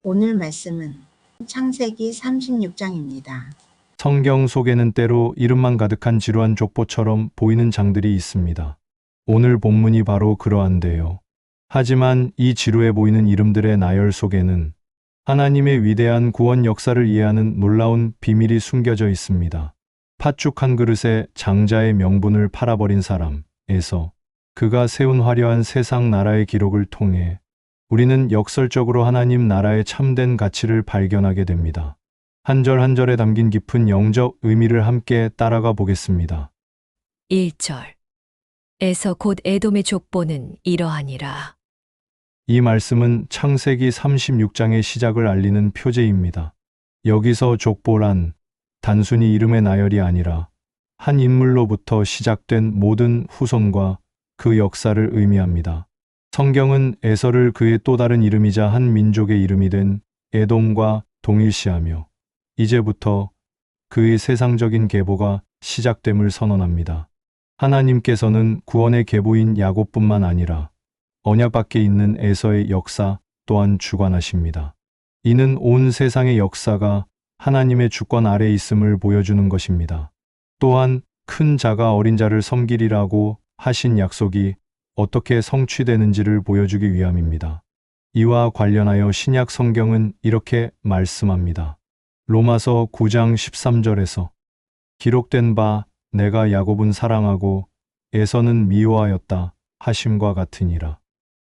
오늘 말씀은 창세기 36장입니다. 성경 속에는 때로 이름만 가득한 지루한 족보처럼 보이는 장들이 있습니다. 오늘 본문이 바로 그러한데요. 하지만 이 지루해 보이는 이름들의 나열 속에는 하나님의 위대한 구원 역사를 이해하는 놀라운 비밀이 숨겨져 있습니다. 팥죽 한 그릇에 장자의 명분을 팔아버린 사람에서 그가 세운 화려한 세상 나라의 기록을 통해 우리는 역설적으로 하나님 나라의 참된 가치를 발견하게 됩니다. 한 절 한 절에 담긴 깊은 영적 의미를 함께 따라가 보겠습니다. 1절 에서 곧 에돔의 족보는 이러하니라. 이 말씀은 창세기 36장의 시작을 알리는 표제입니다. 여기서 족보란 단순히 이름의 나열이 아니라 한 인물로부터 시작된 모든 후손과 그 역사를 의미합니다. 성경은 에서를 그의 또 다른 이름이자 한 민족의 이름이 된 에돔과 동일시하며 이제부터 그의 세상적인 계보가 시작됨을 선언합니다. 하나님께서는 구원의 계보인 야곱뿐만 아니라 언약 밖에 있는 에서의 역사 또한 주관하십니다. 이는 온 세상의 역사가 하나님의 주권 아래 있음을 보여주는 것입니다. 또한 큰 자가 어린 자를 섬기리라고 하신 약속이 어떻게 성취되는지를 보여주기 위함입니다. 이와 관련하여 신약 성경은 이렇게 말씀합니다. 로마서 9장 13절에서 기록된 바 내가 야곱은 사랑하고 에서는 미워하였다 하심과 같으니라.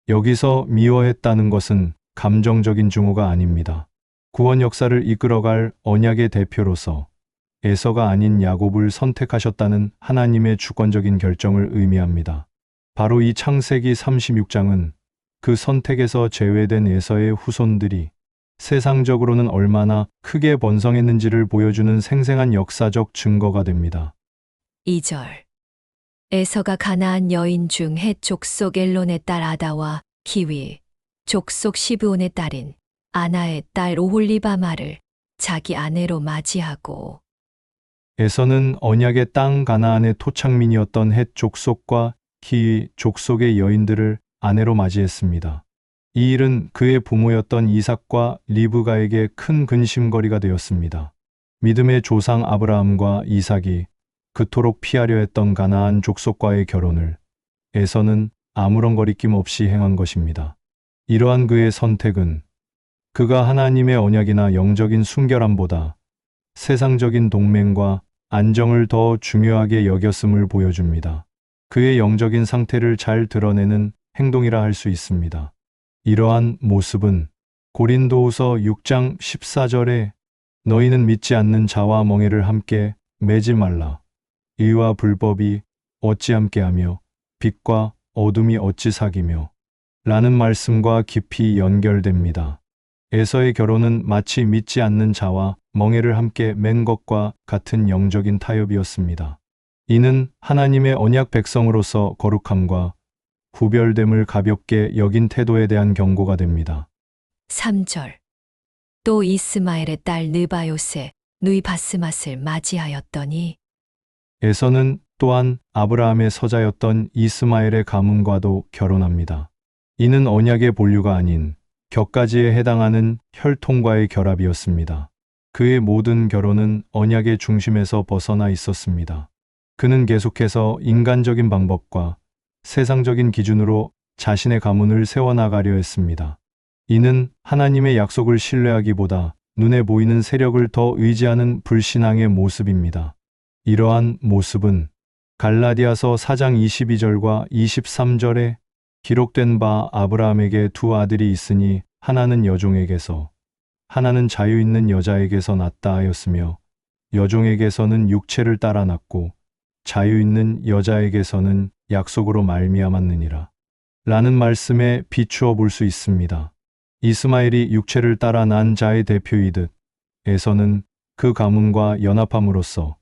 여기서 미워했다는 것은 감정적인 증오가 아닙니다. 구원 역사를 이끌어갈 언약의 대표로서 에서가 아닌 야곱을 선택하셨다는 하나님의 주권적인 결정을 의미합니다. 바로 이 창세기 36장은 그 선택에서 제외된 에서의 후손들이 세상적으로는 얼마나 크게 번성했는지를 보여주는 생생한 역사적 증거가 됩니다. 2절 에서가 가나안 여인 중 헷 족속 엘론의 딸 아다와 키위 족속 시브온의 딸인 아나의 딸 오홀리바마를 자기 아내로 맞이하고 에서는 언약의 땅 가나안의 토착민이었던 헷 족속과 키위 족속의 여인들을 아내로 맞이했습니다. 이 일은 그의 부모였던 이삭과 리브가에게 큰 근심거리가 되었습니다. 믿음의 조상 아브라함과 이삭이 그토록 피하려 했던 가나안 족속과의 결혼을 에서는 아무런 거리낌 없이 행한 것입니다. 이러한 그의 선택은 그가 하나님의 언약이나 영적인 순결함보다 세상적인 동맹과 안정을 더 중요하게 여겼음을 보여줍니다. 그의 영적인 상태를 잘 드러내는 행동이라 할 수 있습니다. 이러한 모습은 고린도후서 6장 14절에 너희는 믿지 않는 자와 멍에를 함께 매지 말라. 의와 불법이 어찌 함께하며 빛과 어둠이 어찌 사귀며 라는 말씀과 깊이 연결됩니다. 에서의 결혼은 마치 믿지 않는 자와 멍에를 함께 맨 것과 같은 영적인 타협이었습니다. 이는 하나님의 언약 백성으로서 거룩함과 구별됨을 가볍게 여긴 태도에 대한 경고가 됩니다. 3절 또 이스마엘의 딸 느바요세 누이 바스맛을 맞이하였더니 에서는 또한 아브라함의 서자였던 이스마엘의 가문과도 결혼합니다. 이는 언약의 본류가 아닌 격가지에 해당하는 혈통과의 결합이었습니다. 그의 모든 결혼은 언약의 중심에서 벗어나 있었습니다. 그는 계속해서 인간적인 방법과 세상적인 기준으로 자신의 가문을 세워나가려 했습니다. 이는 하나님의 약속을 신뢰하기보다 눈에 보이는 세력을 더 의지하는 불신앙의 모습입니다. 이러한 모습은 갈라디아서 4장 22절과 23절에 기록된 바 아브라함에게 두 아들이 있으니 하나는 여종에게서 하나는 자유 있는 여자에게서 났다 하였으며 여종에게서는 육체를 따라 났고 자유 있는 여자에게서는 약속으로 말미암았느니라 라는 말씀에 비추어 볼 수 있습니다. 이스마엘이 육체를 따라 난 자의 대표이듯 에서는 그 가문과 연합함으로써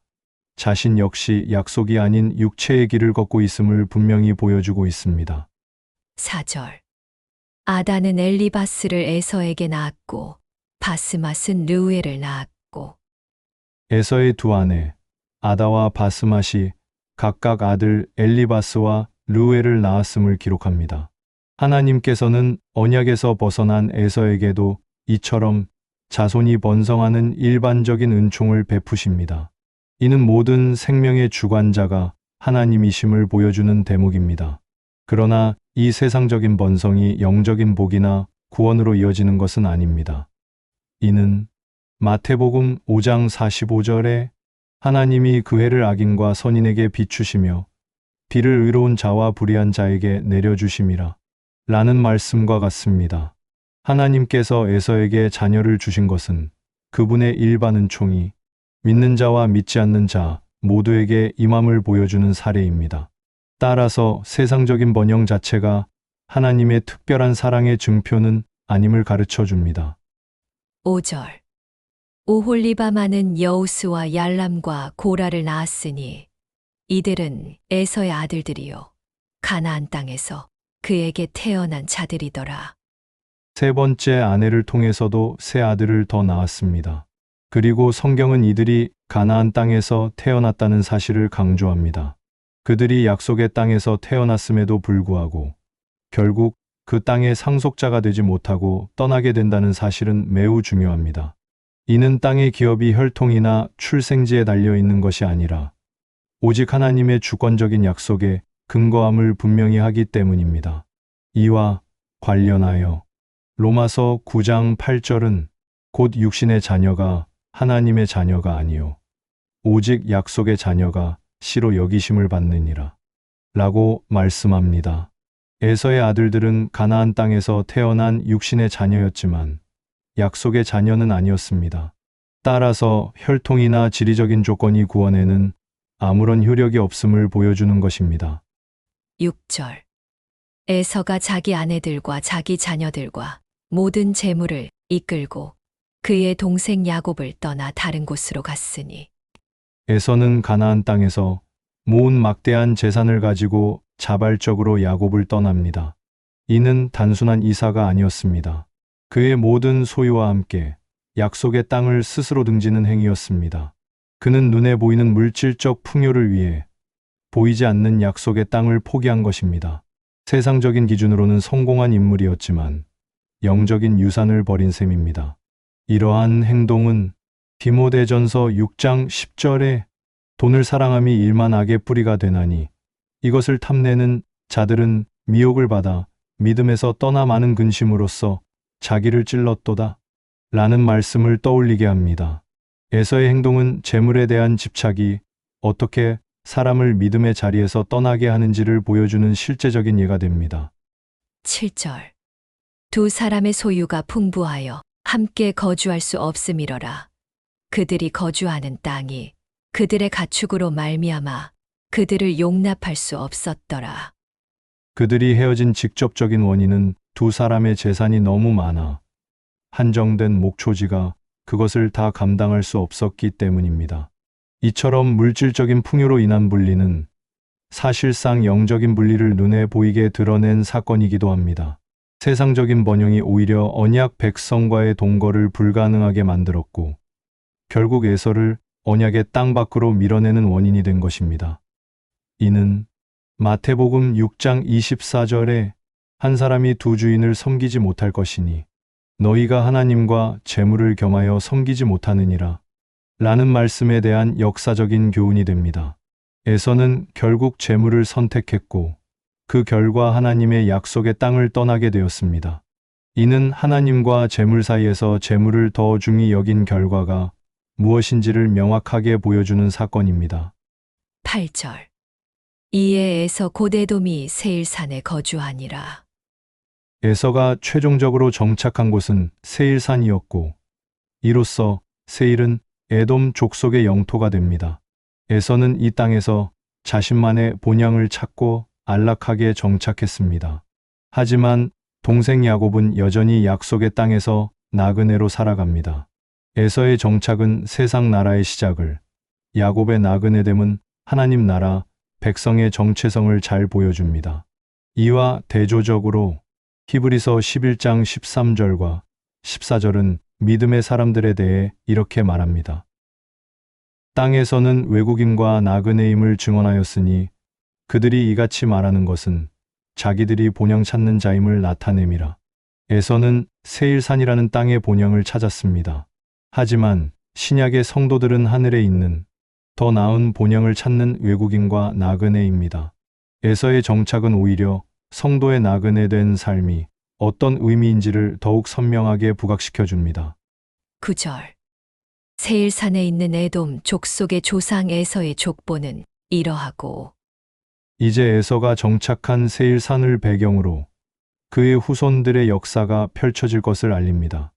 자신 역시 약속이 아닌 육체의 길을 걷고 있음을 분명히 보여주고 있습니다. 4절 아다는 엘리바스를 에서에게 낳았고 바스맛은 르우엘을 낳았고 에서의 두 아내 아다와 바스맛이 각각 아들 엘리바스와 르우엘을 낳았음을 기록합니다. 하나님께서는 언약에서 벗어난 에서에게도 이처럼 자손이 번성하는 일반적인 은총을 베푸십니다. 이는 모든 생명의 주관자가 하나님이심을 보여주는 대목입니다. 그러나 이 세상적인 번성이 영적인 복이나 구원으로 이어지는 것은 아닙니다. 이는 마태복음 5장 45절에 하나님이 그 해를 악인과 선인에게 비추시며 비를 의로운 자와 불의한 자에게 내려주심이라 라는 말씀과 같습니다. 하나님께서 에서에게 자녀를 주신 것은 그분의 일반 은총이 믿는 자와 믿지 않는 자 모두에게 임함을 보여주는 사례입니다. 따라서 세상적인 번영 자체가 하나님의 특별한 사랑의 증표는 아님을 가르쳐 줍니다. 5절. 오홀리바마는 여우스와 얄람과 고라를 낳았으니 이들은 에서의 아들들이요 가나안 땅에서 그에게 태어난 자들이더라. 세 번째 아내를 통해서도 세 아들을 더 낳았습니다. 그리고 성경은 이들이 가나안 땅에서 태어났다는 사실을 강조합니다. 그들이 약속의 땅에서 태어났음에도 불구하고 결국 그 땅의 상속자가 되지 못하고 떠나게 된다는 사실은 매우 중요합니다. 이는 땅의 기업이 혈통이나 출생지에 달려 있는 것이 아니라 오직 하나님의 주권적인 약속에 근거함을 분명히 하기 때문입니다. 이와 관련하여 로마서 9장 8절은 곧 육신의 자녀가 하나님의 자녀가 아니요 오직 약속의 자녀가 씨로 여기심을 받느니라 라고 말씀합니다. 에서의 아들들은 가나안 땅에서 태어난 육신의 자녀였지만 약속의 자녀는 아니었습니다. 따라서 혈통이나 지리적인 조건이 구원에는 아무런 효력이 없음을 보여주는 것입니다. 6절. 에서가 자기 아내들과 자기 자녀들과 모든 재물을 이끌고 그의 동생 야곱을 떠나 다른 곳으로 갔으니 에서는 가나안 땅에서 모은 막대한 재산을 가지고 자발적으로 야곱을 떠납니다. 이는 단순한 이사가 아니었습니다. 그의 모든 소유와 함께 약속의 땅을 스스로 등지는 행위였습니다. 그는 눈에 보이는 물질적 풍요를 위해 보이지 않는 약속의 땅을 포기한 것입니다. 세상적인 기준으로는 성공한 인물이었지만 영적인 유산을 버린 셈입니다. 이러한 행동은 디모데전서 6장 10절에 돈을 사랑함이 일만 악의 뿌리가 되나니 이것을 탐내는 자들은 미혹을 받아 믿음에서 떠나 많은 근심으로써 자기를 찔렀도다 라는 말씀을 떠올리게 합니다. 에서의 행동은 재물에 대한 집착이 어떻게 사람을 믿음의 자리에서 떠나게 하는지를 보여주는 실제적인 예가 됩니다. 7절. 두 사람의 소유가 풍부하여 함께 거주할 수 없음이러라. 그들이 거주하는 땅이 그들의 가축으로 말미암아 그들을 용납할 수 없었더라. 그들이 헤어진 직접적인 원인은 두 사람의 재산이 너무 많아 한정된 목초지가 그것을 다 감당할 수 없었기 때문입니다. 이처럼 물질적인 풍요로 인한 분리는 사실상 영적인 분리를 눈에 보이게 드러낸 사건이기도 합니다. 세상적인 번영이 오히려 언약 백성과의 동거를 불가능하게 만들었고 결국 에서를 언약의 땅 밖으로 밀어내는 원인이 된 것입니다. 이는 마태복음 6장 24절에 한 사람이 두 주인을 섬기지 못할 것이니 너희가 하나님과 재물을 겸하여 섬기지 못하느니라 라는 말씀에 대한 역사적인 교훈이 됩니다. 에서는 결국 재물을 선택했고 그 결과 하나님의 약속의 땅을 떠나게 되었습니다. 이는 하나님과 재물 사이에서 재물을 더 중히 여긴 결과가 무엇인지를 명확하게 보여주는 사건입니다. 8절. 이에 에서 곧 에돔이 세일산에 거주하니라. 에서가 최종적으로 정착한 곳은 세일산이었고 이로써 세일은 에돔 족속의 영토가 됩니다. 에서는 이 땅에서 자신만의 본향을 찾고 안락하게 정착했습니다. 하지만 동생 야곱은 여전히 약속의 땅에서 나그네로 살아갑니다. 에서의 정착은 세상 나라의 시작을, 야곱의 나그네됨은 하나님 나라, 백성의 정체성을 잘 보여줍니다. 이와 대조적으로 히브리서 11장 13절과 14절은 믿음의 사람들에 대해 이렇게 말합니다. 땅에서는 외국인과 나그네임을 증언하였으니 그들이 이같이 말하는 것은 자기들이 본향 찾는 자임을 나타냄이라. 에서는 세일산이라는 땅의 본향을 찾았습니다. 하지만 신약의 성도들은 하늘에 있는 더 나은 본향을 찾는 외국인과 나그네입니다. 에서의 정착은 오히려 성도의 나그네 된 삶이 어떤 의미인지를 더욱 선명하게 부각시켜 줍니다. 9절. 세일산에 있는 에돔 족속의 조상 에서의 족보는 이러하고 이제 에서가 정착한 세일산을 배경으로 그의 후손들의 역사가 펼쳐질 것을 알립니다.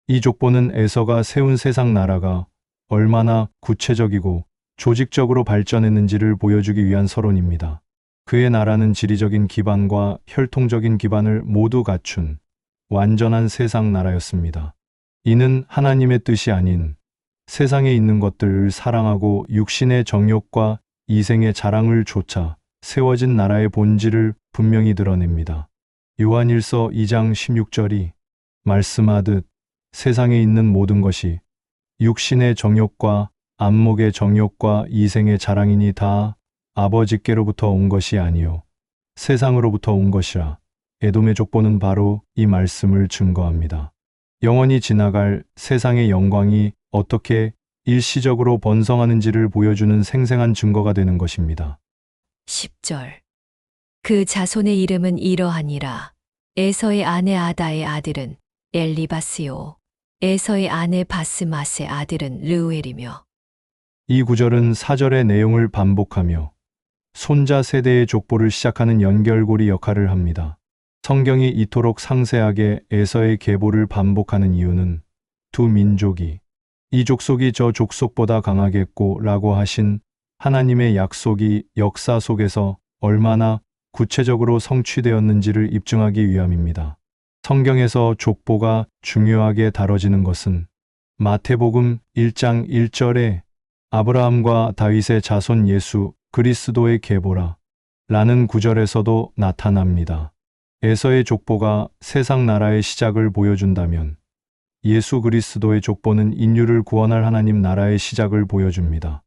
이 족보는 에서가 세운 세상 나라가 얼마나 구체적이고 조직적으로 발전했는지를 보여주기 위한 서론입니다. 그의 나라는 지리적인 기반과 혈통적인 기반을 모두 갖춘 완전한 세상 나라였습니다. 이는 하나님의 뜻이 아닌 세상에 있는 것들을 사랑하고 육신의 정욕과 이생의 자랑을 좇아 세워진 나라의 본질을 분명히 드러냅니다. 요한일서 2장 16절이 말씀하듯 세상에 있는 모든 것이 육신의 정욕과 안목의 정욕과 이생의 자랑이니 다 아버지께로부터 온 것이 아니요 세상으로부터 온 것이라. 에돔의 족보는 바로 이 말씀을 증거합니다. 영원히 지나갈 세상의 영광이 어떻게 일시적으로 번성하는지를 보여주는 생생한 증거가 되는 것입니다. 10절. 그 자손의 이름은 이러하니라. 에서의 아내 아다의 아들은 엘리바스요. 에서의 아내 바스맛의 아들은 르우엘이며. 이 구절은 4절의 내용을 반복하며 손자 세대의 족보를 시작하는 연결고리 역할을 합니다. 성경이 이토록 상세하게 에서의 계보를 반복하는 이유는 두 민족이 이 족속이 저 족속보다 강하겠고 라고 하신 하나님의 약속이 역사 속에서 얼마나 구체적으로 성취되었는지를 입증하기 위함입니다. 성경에서 족보가 중요하게 다뤄지는 것은 마태복음 1장 1절에 아브라함과 다윗의 자손 예수 그리스도의 계보라 라는 구절에서도 나타납니다. 에서의 족보가 세상 나라의 시작을 보여준다면 예수 그리스도의 족보는 인류를 구원할 하나님 나라의 시작을 보여줍니다.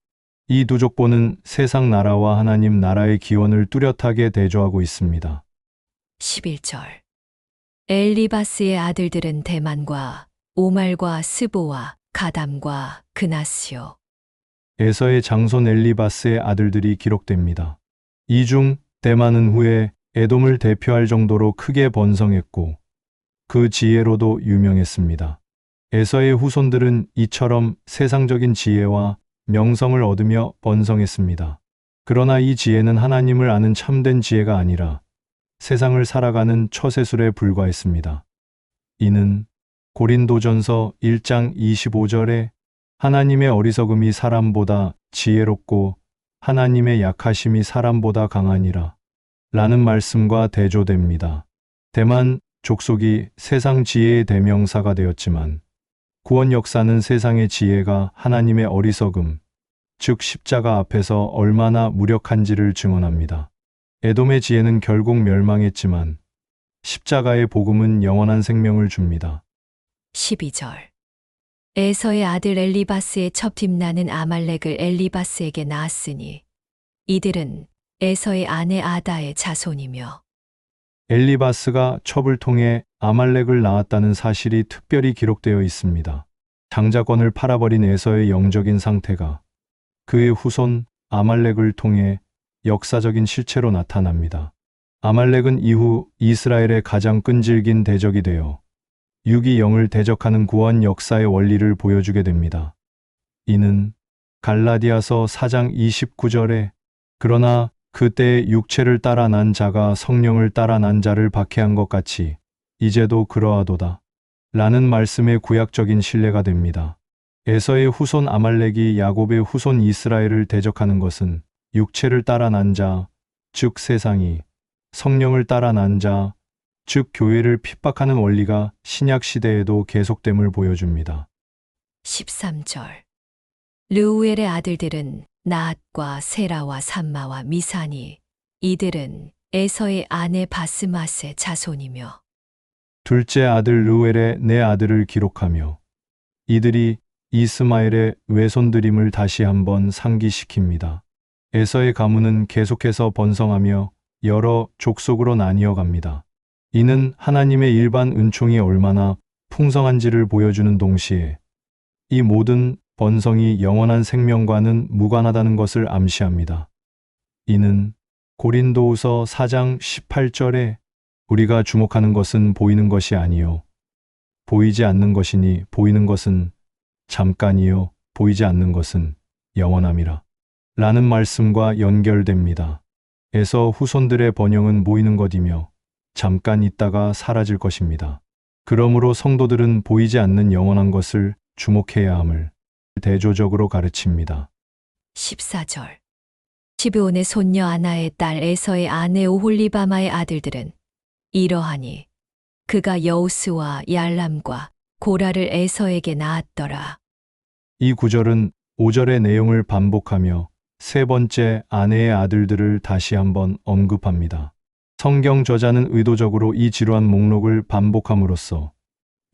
이 두 족보는 세상 나라와 하나님 나라의 기원을 뚜렷하게 대조하고 있습니다. 11절. 엘리바스의 아들들은 대만과 오말과 스보와 가담과 그나스요. 에서의 장손 엘리바스의 아들들이 기록됩니다. 이 중 대만은 후에 에돔을 대표할 정도로 크게 번성했고 그 지혜로도 유명했습니다. 에서의 후손들은 이처럼 세상적인 지혜와 명성을 얻으며 번성했습니다. 그러나 이 지혜는 하나님을 아는 참된 지혜가 아니라 세상을 살아가는 처세술에 불과했습니다. 이는 고린도전서 1장 25절에 하나님의 어리석음이 사람보다 지혜롭고 하나님의 약하심이 사람보다 강하니라 라는 말씀과 대조됩니다. 대만 족속이 세상 지혜의 대명사가 되었지만 구원 역사는 세상의 지혜가 하나님의 어리석음, 즉 십자가 앞에서 얼마나 무력한지를 증언합니다. 에돔의 지혜는 결국 멸망했지만 십자가의 복음은 영원한 생명을 줍니다. 12절. 에서의 아들 엘리바스의 첩팀나는 아말렉을 엘리바스에게 낳았으니 이들은 에서의 아내 아다의 자손이며. 엘리바스가 첩을 통해 아말렉을 낳았다는 사실이 특별히 기록되어 있습니다. 장자권을 팔아버린 에서의 영적인 상태가 그의 후손 아말렉을 통해 역사적인 실체로 나타납니다. 아말렉은 이후 이스라엘의 가장 끈질긴 대적이 되어 육이 영을 대적하는 구원 역사의 원리를 보여주게 됩니다. 이는 갈라디아서 4장 29절에 그러나 그때 육체를 따라 난 자가 성령을 따라 난 자를 박해한 것 같이 이제도 그러하도다 라는 말씀의 구약적인 신뢰가 됩니다. 에서의 후손 아말렉이 야곱의 후손 이스라엘을 대적하는 것은 육체를 따라 난 자, 즉 세상이 성령을 따라 난 자, 즉 교회를 핍박하는 원리가 신약 시대에도 계속됨을 보여줍니다. 13절. 르우엘의 아들들은 나앗과 세라와 삼마와 미사니 이들은 에서의 아내 바스맛의 자손이며. 둘째 아들 르우엘의 네 아들을 기록하며 이들이 이스마엘의 외손들임을 다시 한번 상기시킵니다. 에서의 가문은 계속해서 번성하며 여러 족속으로 나뉘어 갑니다. 이는 하나님의 일반 은총이 얼마나 풍성한지를 보여주는 동시에 이 모든 번성이 영원한 생명과는 무관하다는 것을 암시합니다. 이는 고린도후서 4장 18절에 우리가 주목하는 것은 보이는 것이 아니요 보이지 않는 것이니 보이는 것은 잠깐이요 보이지 않는 것은 영원함이라 라는 말씀과 연결됩니다. 에서 후손들의 번영은 모이는 것이며 잠깐 있다가 사라질 것입니다. 그러므로 성도들은 보이지 않는 영원한 것을 주목해야 함을 대조적으로 가르칩니다. 14절. 시브온의 손녀 아나의 딸 에서의 아내 오홀리바마의 아들들은 이러하니 그가 여우스와 얄람과 고라를 에서에게 낳았더라. 이 구절은 5절의 내용을 반복하며 세 번째 아내의 아들들을 다시 한번 언급합니다. 성경 저자는 의도적으로 이 지루한 목록을 반복함으로써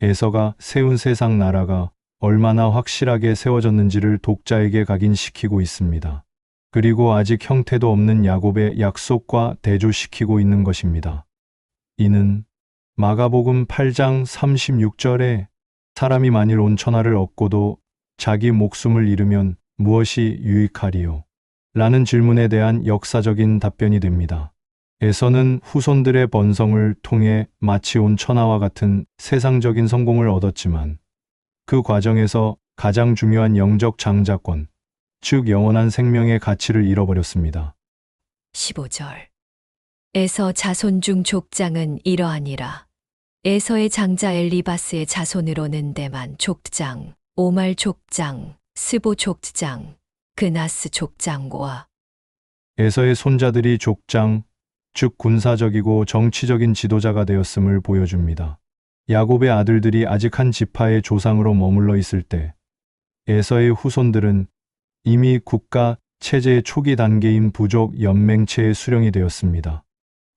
에서가 세운 세상 나라가 얼마나 확실하게 세워졌는지를 독자에게 각인시키고 있습니다. 그리고 아직 형태도 없는 야곱의 약속과 대조시키고 있는 것입니다. 이는 마가복음 8장 36절에 사람이 만일 온 천하를 얻고도 자기 목숨을 잃으면 무엇이 유익하리요? 라는 질문에 대한 역사적인 답변이 됩니다. 에서는 후손들의 번성을 통해 마치 온 천하와 같은 세상적인 성공을 얻었지만 그 과정에서 가장 중요한 영적 장자권, 즉 영원한 생명의 가치를 잃어버렸습니다. 15절. 에서 자손 중 족장은 이러하니라. 에서의 장자 엘리바스의 자손으로는 데만 족장, 오말 족장, 스보 족장, 그나스 족장과 에서의 손자들이 족장, 즉 군사적이고 정치적인 지도자가 되었음을 보여줍니다. 야곱의 아들들이 아직 한 지파의 조상으로 머물러 있을 때 에서의 후손들은 이미 국가 체제의 초기 단계인 부족 연맹체의 수령이 되었습니다.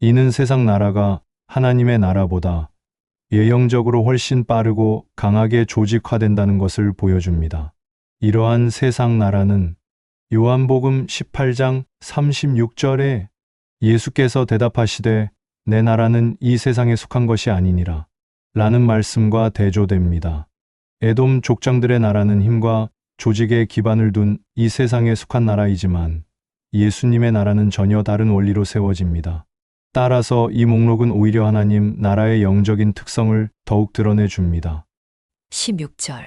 이는 세상 나라가 하나님의 나라보다 예형적으로 훨씬 빠르고 강하게 조직화된다는 것을 보여줍니다. 이러한 세상 나라는 요한복음 18장 36절에 예수께서 대답하시되 내 나라는 이 세상에 속한 것이 아니니라 라는 말씀과 대조됩니다. 에돔 족장들의 나라는 힘과 조직에 기반을 둔 이 세상에 속한 나라이지만 예수님의 나라는 전혀 다른 원리로 세워집니다. 따라서 이 목록은 오히려 하나님 나라의 영적인 특성을 더욱 드러내 줍니다. 16절.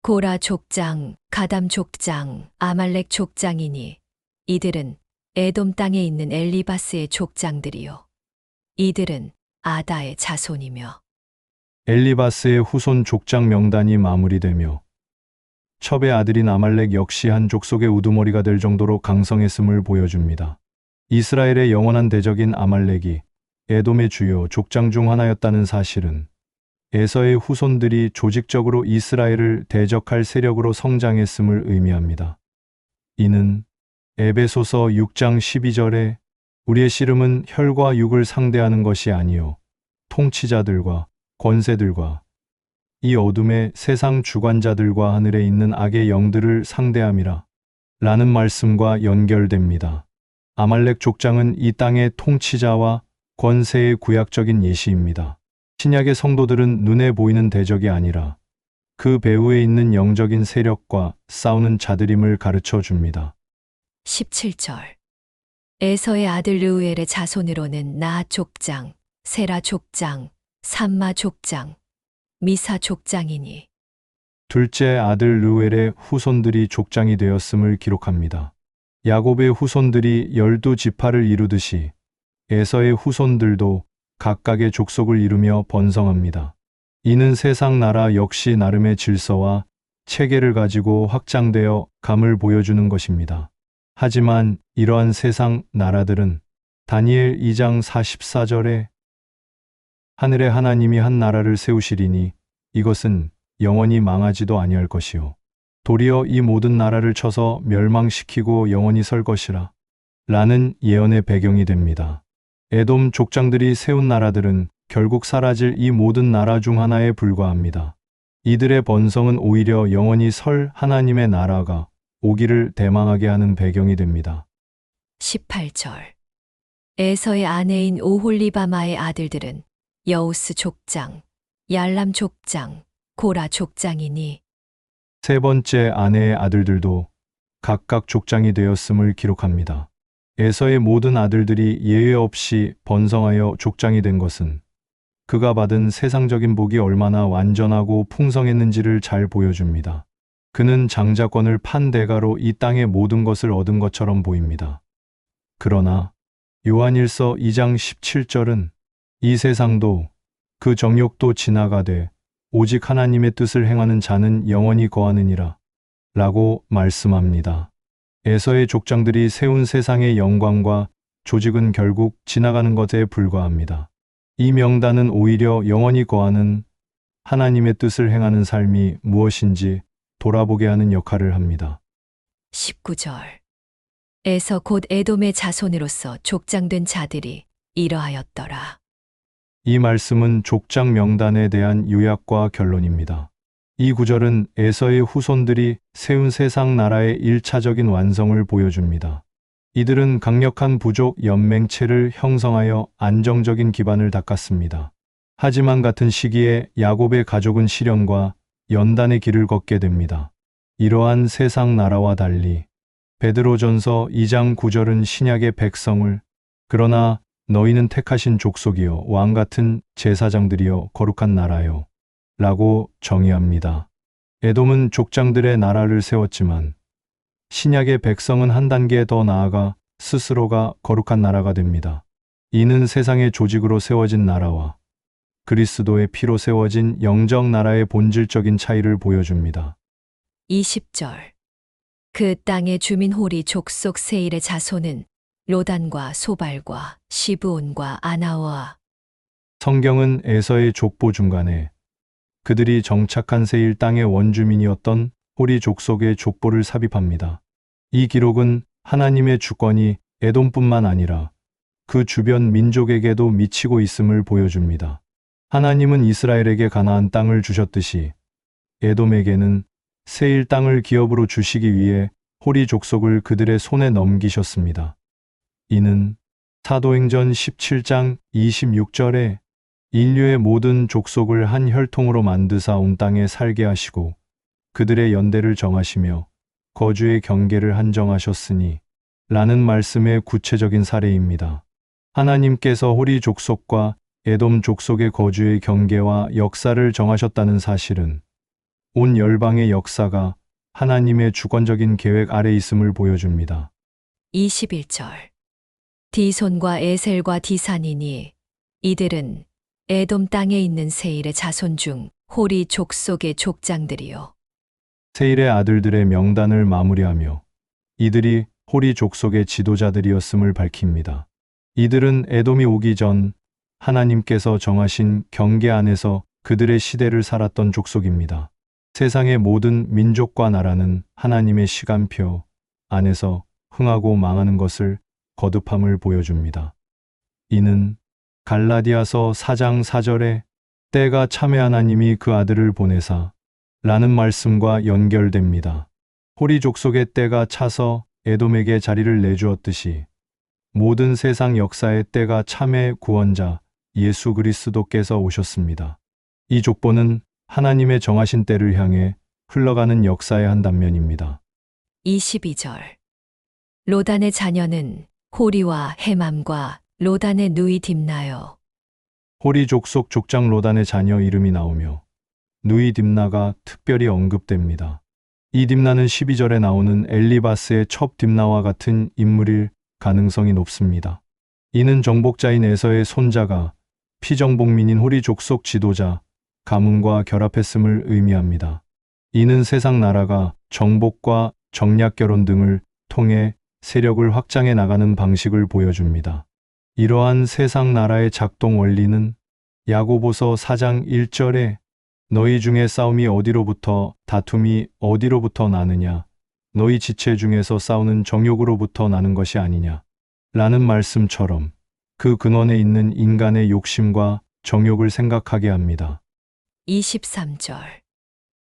고라 족장, 가담 족장, 아말렉 족장이니 이들은 에돔 땅에 있는 엘리바스의 족장들이요. 이들은 아다의 자손이며 엘리바스의 후손 족장 명단이 마무리되며 첩의 아들인 아말렉 역시 한 족속의 우두머리가 될 정도로 강성했음을 보여줍니다. 이스라엘의 영원한 대적인 아말렉이 에돔의 주요 족장 중 하나였다는 사실은 에서의 후손들이 조직적으로 이스라엘을 대적할 세력으로 성장했음을 의미합니다. 이는 에베소서 6장 12절에 우리의 씨름은 혈과 육을 상대하는 것이 아니요 통치자들과 권세들과 이 어둠의 세상 주관자들과 하늘에 있는 악의 영들을 상대함이라 라는 말씀과 연결됩니다. 아말렉 족장은 이 땅의 통치자와 권세의 구약적인 예시입니다. 신약의 성도들은 눈에 보이는 대적이 아니라 그 배후에 있는 영적인 세력과 싸우는 자들임을 가르쳐 줍니다. 17절. 에서의 아들 르우엘의 자손으로는 나 족장, 세라 족장, 삼마 족장, 미사 족장이니 둘째 아들 르우엘의 후손들이 족장이 되었음을 기록합니다. 야곱의 후손들이 12지파를 이루듯이 에서의 후손들도 각각의 족속을 이루며 번성합니다. 이는 세상 나라 역시 나름의 질서와 체계를 가지고 확장되어 감을 보여주는 것입니다. 하지만 이러한 세상 나라들은 다니엘 2장 44절에 하늘의 하나님이 한 나라를 세우시리니 이것은 영원히 망하지도 아니할 것이요 도리어 이 모든 나라를 쳐서 멸망시키고 영원히 설 것이라 라는 예언의 배경이 됩니다. 에돔 족장들이 세운 나라들은 결국 사라질 이 모든 나라 중 하나에 불과합니다. 이들의 번성은 오히려 영원히 설 하나님의 나라가 오기를 대망하게 하는 배경이 됩니다. 18절. 에서의 아내인 오홀리바마의 아들들은 여우스 족장, 얄람 족장, 고라 족장이니 세 번째 아내의 아들들도 각각 족장이 되었음을 기록합니다. 에서의 모든 아들들이 예외 없이 번성하여 족장이 된 것은 그가 받은 세상적인 복이 얼마나 완전하고 풍성했는지를 잘 보여줍니다. 그는 장자권을 판 대가로 이 땅의 모든 것을 얻은 것처럼 보입니다. 그러나 요한일서 2장 17절은 이 세상도 그 정욕도 지나가되 오직 하나님의 뜻을 행하는 자는 영원히 거하느니라 라고 말씀합니다. 에서의 족장들이 세운 세상의 영광과 조직은 결국 지나가는 것에 불과합니다. 이 명단은 오히려 영원히 거하는 하나님의 뜻을 행하는 삶이 무엇인지 돌아보게 하는 역할을 합니다. 19절. 에서 곧 에돔의 자손으로서 족장된 자들이 이러하였더라. 이 말씀은 족장 명단에 대한 요약과 결론입니다. 이 구절은 에서의 후손들이 세운 세상 나라의 1차적인 완성을 보여줍니다. 이들은 강력한 부족 연맹체를 형성하여 안정적인 기반을 닦았습니다. 하지만 같은 시기에 야곱의 가족은 시련과 연단의 길을 걷게 됩니다. 이러한 세상 나라와 달리 베드로전서 2장 9절은 신약의 백성을 그러나 너희는 택하신 족속이요 왕 같은 제사장들이요 거룩한 나라요 라고 정의합니다. 에돔은 족장들의 나라를 세웠지만 신약의 백성은 한 단계 더 나아가 스스로가 거룩한 나라가 됩니다. 이는 세상의 조직으로 세워진 나라와 그리스도의 피로 세워진 영적 나라의 본질적인 차이를 보여줍니다. 20절. 그 땅의 주민 호리 족속 세일의 자손은 로단과 소발과 시브온과 아나와 성경은 에서의 족보 중간에 그들이 정착한 세일 땅의 원주민이었던 호리 족속의 족보를 삽입합니다. 이 기록은 하나님의 주권이 에돔뿐만 아니라 그 주변 민족에게도 미치고 있음을 보여줍니다. 하나님은 이스라엘에게 가나안 땅을 주셨듯이 에돔에게는 세일 땅을 기업으로 주시기 위해 호리 족속을 그들의 손에 넘기셨습니다. 이는 사도행전 17장 26절에 인류의 모든 족속을 한 혈통으로 만드사 온 땅에 살게 하시고 그들의 연대를 정하시며 거주의 경계를 한정하셨으니 라는 말씀의 구체적인 사례입니다. 하나님께서 호리 족속과 에돔 족속의 거주의 경계와 역사를 정하셨다는 사실은 온 열방의 역사가 하나님의 주권적인 계획 아래 있음을 보여줍니다. 21절. 디손과 에셀과 디산이니 이들은 에돔 땅에 있는 세일의 자손 중 호리 족속의 족장들이요. 세일의 아들들의 명단을 마무리하며 이들이 호리 족속의 지도자들이었음을 밝힙니다. 이들은 에돔이 오기 전 하나님께서 정하신 경계 안에서 그들의 시대를 살았던 족속입니다. 세상의 모든 민족과 나라는 하나님의 시간표 안에서 흥하고 망하는 것을 거듭함을 보여줍니다. 이는 갈라디아서 4장 4절에 때가 참에 하나님이 그 아들을 보내사 라는 말씀과 연결됩니다. 호리 족속의 때가 차서 에돔에게 자리를 내주었듯이 모든 세상 역사의 때가 참에 구원자 예수 그리스도께서 오셨습니다. 이 족보는 하나님의 정하신 때를 향해 흘러가는 역사의 한 단면입니다. 22절. 로단의 자녀는 호리와 헤맘과 로단의 누이 딥나요. 호리 족속 족장 로단의 자녀 이름이 나오며 누이 딥나가 특별히 언급됩니다. 이 딥나는 12절에 나오는 엘리바스의 첩 딥나와 같은 인물일 가능성이 높습니다. 이는 정복자인 에서의 손자가 피정복민인 호리 족속 지도자 가문과 결합했음을 의미합니다. 이는 세상 나라가 정복과 정략 결혼 등을 통해 세력을 확장해 나가는 방식을 보여줍니다. 이러한 세상 나라의 작동 원리는 야고보서 4장 1절에 너희 중에 싸움이 어디로부터 다툼이 어디로부터 나느냐 너희 지체 중에서 싸우는 정욕으로부터 나는 것이 아니냐 라는 말씀처럼 그 근원에 있는 인간의 욕심과 정욕을 생각하게 합니다. 23절.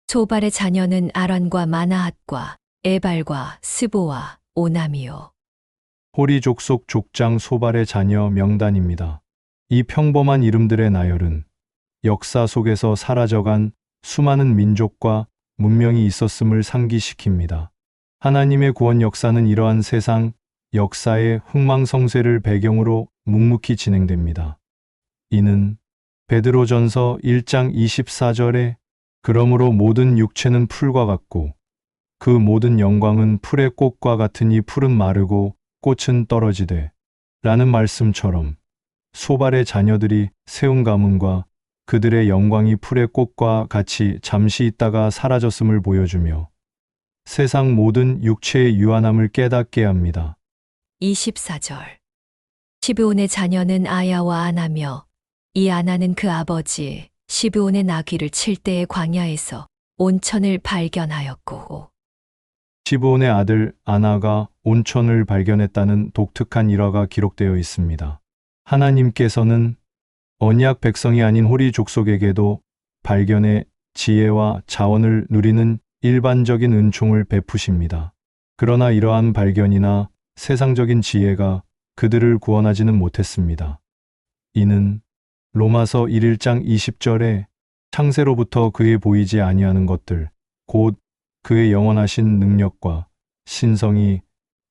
소발의 자녀는 아란과 마나핫과 에발과 스보와 오남이요. 호리 족속 족장 소발의 자녀 명단입니다. 이 평범한 이름들의 나열은 역사 속에서 사라져간 수많은 민족과 문명이 있었음을 상기시킵니다. 하나님의 구원 역사는 이러한 세상 역사의 흥망성쇠를 배경으로 묵묵히 진행됩니다. 이는 베드로전서 1장 24절에 그러므로 모든 육체는 풀과 같고 그 모든 영광은 풀의 꽃과 같으니 풀은 마르고 꽃은 떨어지되 라는 말씀처럼 소발의 자녀들이 세운 가문과 그들의 영광이 풀의 꽃과 같이 잠시 있다가 사라졌음을 보여주며 세상 모든 육체의 유한함을 깨닫게 합니다. 24절. 시브온의 자녀는 아야와 아나며 이 아나는 그 아버지 시브온의 나귀를 칠 때의 광야에서 온천을 발견하였고 시브온의 아들 아나가 온천을 발견했다는 독특한 일화가 기록되어 있습니다. 하나님께서는 언약 백성이 아닌 호리 족속에게도 발견의 지혜와 자원을 누리는 일반적인 은총을 베푸십니다. 그러나 이러한 발견이나 세상적인 지혜가 그들을 구원하지는 못했습니다. 이는 로마서 1장 20절에 창세로부터 그에 보이지 아니하는 것들, 곧 그의 영원하신 능력과 신성이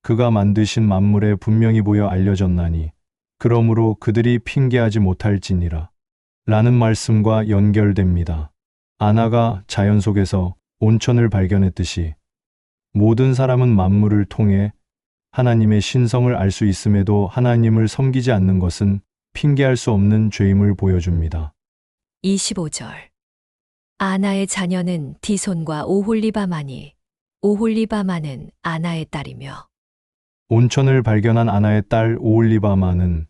그가 만드신 만물에 분명히 보여 알려졌나니 그러므로 그들이 핑계하지 못할지니라 라는 말씀과 연결됩니다. 아나가 자연 속에서 온천을 발견했듯이 모든 사람은 만물을 통해 하나님의 신성을 알 수 있음에도 하나님을 섬기지 않는 것은 핑계할 수 없는 죄임을 보여줍니다. 25절. 아나의 자녀는 디손과 오홀리바마니 오홀리바마는 아나의 딸이며 온천을 발견한 아나의 딸 오홀리바마는